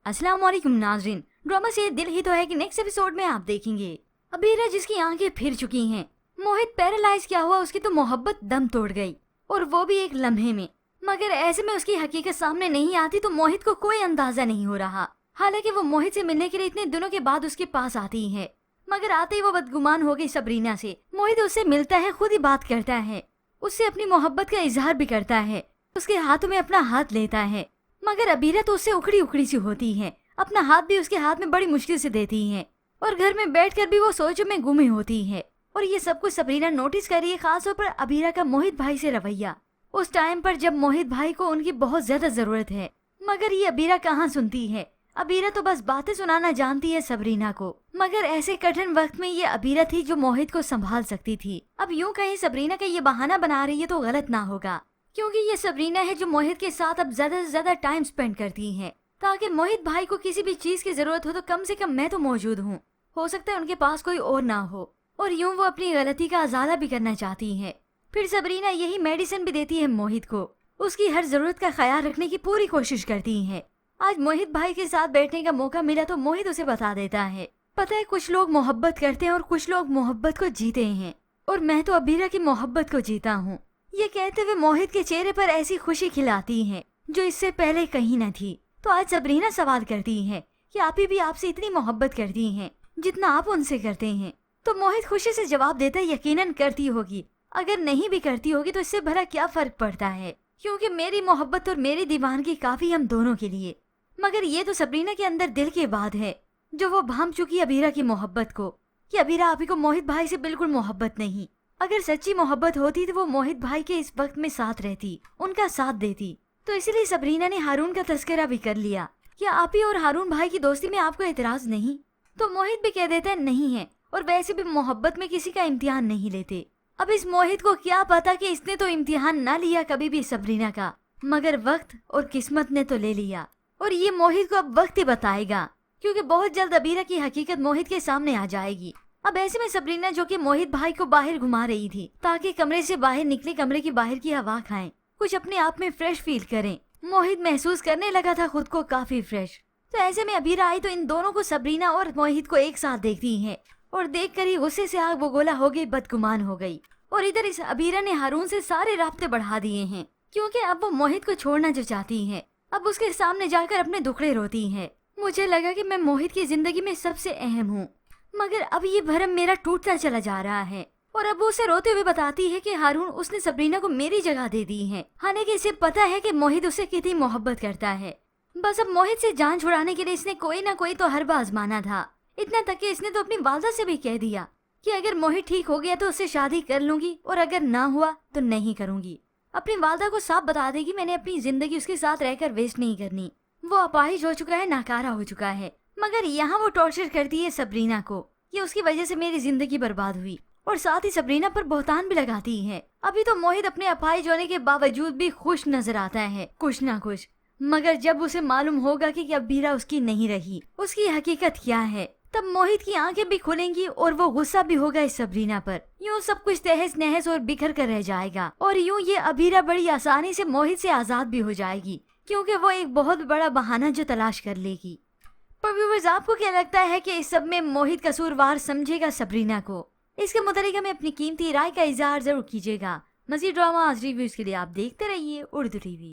अस्सलाम वालेकुम नाज़रीन, ड्रामा से दिल ही तो है कि नेक्स्ट एपिसोड में आप देखेंगे अबीरा जिसकी आंखें फिर चुकी हैं। मोहित पैरालाइज क्या हुआ, उसकी तो मोहब्बत दम तोड़ गई और वो भी एक लम्हे में। मगर ऐसे में उसकी हकीकत सामने नहीं आती तो मोहित को कोई अंदाजा नहीं हो रहा। हालांकि वो मोहित से मिलने के लिए इतने दिनों के बाद उसके पास आती है, मगर आते ही वो बदगुमान हो गई सबरीना से। मोहित उससे मिलता है, खुद ही बात करता है, उससे अपनी मोहब्बत का इजहार भी करता है, उसके हाथों में अपना हाथ लेता है। मगर अबीरा तो उससे उखड़ी उखड़ी सी होती है, अपना हाथ भी उसके हाथ में बड़ी मुश्किल से देती है और घर में बैठकर भी वो सोचों में गुमे होती है। और ये सब कुछ सबरीना नोटिस कर रही है, खासतौर पर अबीरा का मोहित भाई से रवैया उस टाइम पर जब मोहित भाई को उनकी बहुत ज्यादा जरूरत है। मगर ये अबीरा कहाँ सुनती है, अबीरा तो बस बातें सुनाना जानती है सबरीना को। मगर ऐसे कठिन वक्त में ये अबीरा थी जो मोहित को संभाल सकती थी। अब यूं कहीं सबरीना का ये बहाना बना रही है तो गलत ना होगा, क्योंकि ये सबरीना है जो मोहित के साथ अब ज्यादा से ज्यादा टाइम स्पेंड करती है, ताकि मोहित भाई को किसी भी चीज की जरूरत हो तो कम से कम मैं तो मौजूद हूँ। हो सकता है उनके पास कोई और ना हो, और यूं वो अपनी गलती का अजाला भी करना चाहती है। फिर सबरीना यही मेडिसिन भी देती है मोहित को, उसकी हर जरूरत का ख्याल रखने की पूरी कोशिश करती है। आज मोहित भाई के साथ बैठने का मौका मिला तो मोहित उसे बता देता है, पता है कुछ लोग मोहब्बत करते हैं और कुछ लोग मोहब्बत को जीते हैं, और मैं तो अबीरा की मोहब्बत को जीता हूँ। ये कहते हुए मोहित के चेहरे पर ऐसी खुशी खिलाती है जो इससे पहले कहीं न थी। तो आज सबरीना सवाल करती है कि आप ही भी आपसे इतनी मोहब्बत करती हैं जितना आप उनसे करते हैं। तो मोहित खुशी से जवाब देता है, यकीनन करती होगी, अगर नहीं भी करती होगी तो इससे भला क्या फर्क पड़ता है, क्योंकि मेरी मोहब्बत और मेरी दीवानगी काफी हम दोनों के लिए। मगर ये तो सबरीना के अंदर दिल की बात है जो वो भाम चुकी अबीरा की मोहब्बत को, कि अबीरा आप ही को मोहित भाई से बिल्कुल मोहब्बत नहीं। अगर सच्ची मोहब्बत होती तो वो मोहित भाई के इस वक्त में साथ रहती, उनका साथ देती। तो इसलिए सबरीना ने हारून का तस्करा भी कर लिया, क्या आप ही और हारून भाई की दोस्ती में आपको एतराज नहीं? तो मोहित भी कह देता है नहीं है, और वैसे भी मोहब्बत में किसी का इम्तिहान नहीं लेते। अब इस मोहित को क्या पता कि इसने तो इम्तिहान ना लिया कभी भी सबरीना का, मगर वक्त और किस्मत ने तो ले लिया। और ये मोहित को अब वक्त ही बताएगा, क्योंकि बहुत जल्द अबीरा की हकीकत मोहित के सामने आ जाएगी। अब ऐसे में सबरीना जो कि मोहित भाई को बाहर घुमा रही थी ताकि कमरे से बाहर निकले, कमरे की बाहर की हवा खाएं, कुछ अपने आप में फ्रेश फील करें। मोहित महसूस करने लगा था खुद को काफी फ्रेश। तो ऐसे में अबीरा आई तो इन दोनों को सबरीना और मोहित को एक साथ देखती है, और देख कर ही गुस्से से आग बगोला हो गई, बदगुमान हो गई। और इधर इस अबीरा ने हारून से सारे राब्ते बढ़ा दिए हैं, क्योंकि अब वो मोहित को छोड़ना जो चाहती है। अब उसके सामने जाकर अपने दुखड़े रोती है, मुझे लगा कि मैं मोहित की जिंदगी में सबसे अहम हूँ, मगर अब ये भरम मेरा टूटता चला जा रहा है। और अब उसे रोते हुए बताती है कि हारून उसने सबरीना को मेरी जगह दे दी है, हालांकि इसे पता है कि मोहित उससे कितनी मोहब्बत करता है। बस अब मोहित से जान छुड़ाने के लिए इसने कोई ना कोई तो हरबा आजमाना था। इतना तक कि इसने तो अपनी वालदा से भी कह दिया कि अगर मोहित ठीक हो गया तो उससे शादी कर लूंगी, और अगर ना हुआ तो नहीं करूंगी। अपनी वालदा को साफ बता देगी मैंने अपनी जिंदगी उसके साथ रहकर वेस्ट नहीं करनी। वो अपाहिज हो चुका है, नाकारा हो चुका है, मगर यहाँ वो टॉर्चर करती है सबरीना को, ये उसकी वजह से मेरी जिंदगी बर्बाद हुई, और साथ ही सबरीना पर बोहतान भी लगाती है। अभी तो मोहित अपने अपाहिज होने के बावजूद भी खुश नजर आता है, कुछ ना कुछ। मगर जब उसे मालूम होगा कि अबीरा उसकी नहीं रही, उसकी हकीकत क्या है, तब मोहित की आंखें भी खुलेंगी और वो गुस्सा भी होगा इस सबरीना पर। यूं सब कुछ तहस नहस और बिखर कर रह जाएगा, और यूं ये अबीरा बड़ी आसानी से मोहित से आजाद भी हो जाएगी, क्योंकि वो एक बहुत बड़ा बहाना जो तलाश कर लेगी। पर व्यूअर्स, आपको क्या लगता है कि इस सब में मोहित कसूरवार समझेगा सबरीना को? इसके मुतालिक हमें अपनी कीमती राय का इजहार जरूर कीजिएगा। मज़ीद ड्रामा रिव्यूज के लिए आप देखते रहिए उर्दू टीवी।